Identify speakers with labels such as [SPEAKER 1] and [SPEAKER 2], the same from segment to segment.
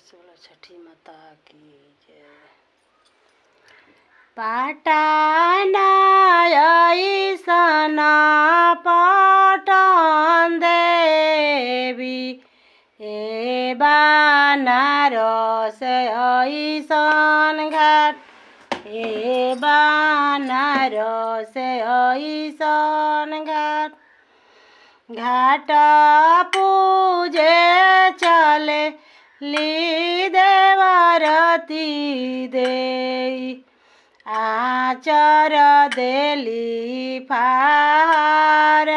[SPEAKER 1] से बोला छठी माता की जय।
[SPEAKER 2] पाटना ऐसन पाटन देवी ए बनारस ऐसन घाट ए बनारस ऐसन घाट घाट पूजे चले ली देवरती देई आचर देली फार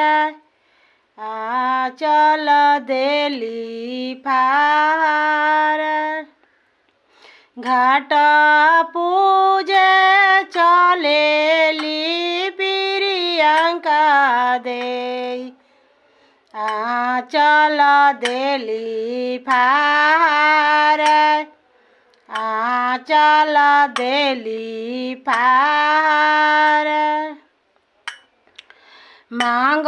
[SPEAKER 2] आचल देली फार घाट पूजे चलेली प्रियंका देई आचल देली फार आचल देली फार मांग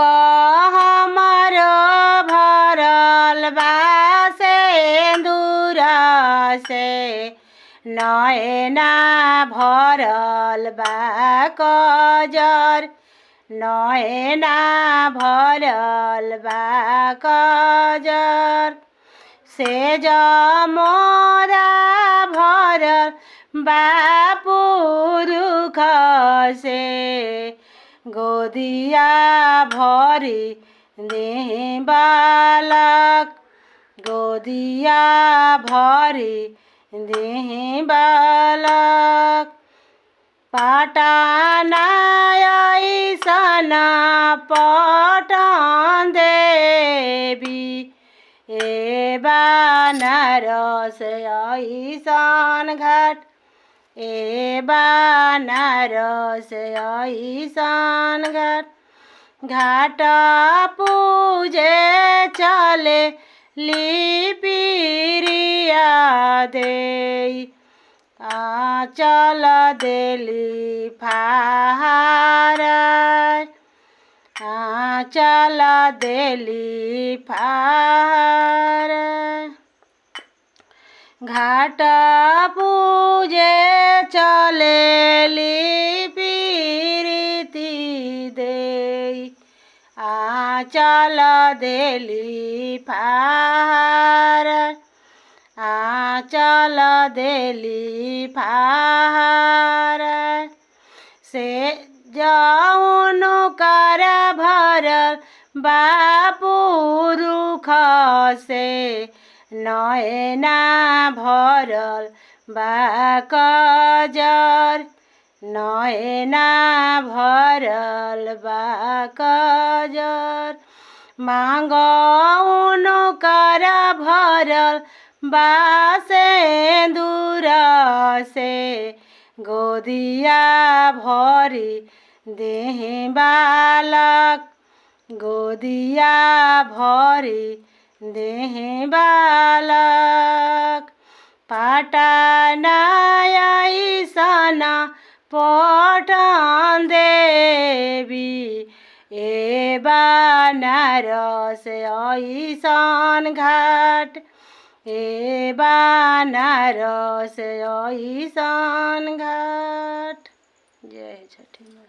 [SPEAKER 2] हमर भरल बा सिंदूर से नैना भरल बा कजर नैना भरल बा कजर से जमोरा भरल बा पुरुख से गोदिया भरी दे बालक गोदिया भरी दे बालक पाटना ऐसन पाटन देवी ए बनारस ऐसन घाट ए बनारस ऐसन घाट घाट पूजे चले ली प्रिया देई आचल देली फार आचल देली फार घाट पूजे चलेली प्रीति देई आचल देली फार आचल देली फार से जौनु कर भरल बापू रुख से नैना भरल बा कजर नैना भरल बा कजर मांगौनु कर भरल बा सिंदूर से गोदिया भरी दे बालक गोदिया भरी दे बालक पाटना ऐसन पाटन देवी ए बनारस ऐसन घाट ए बनारस ऐसन घाट। जय छठी माता।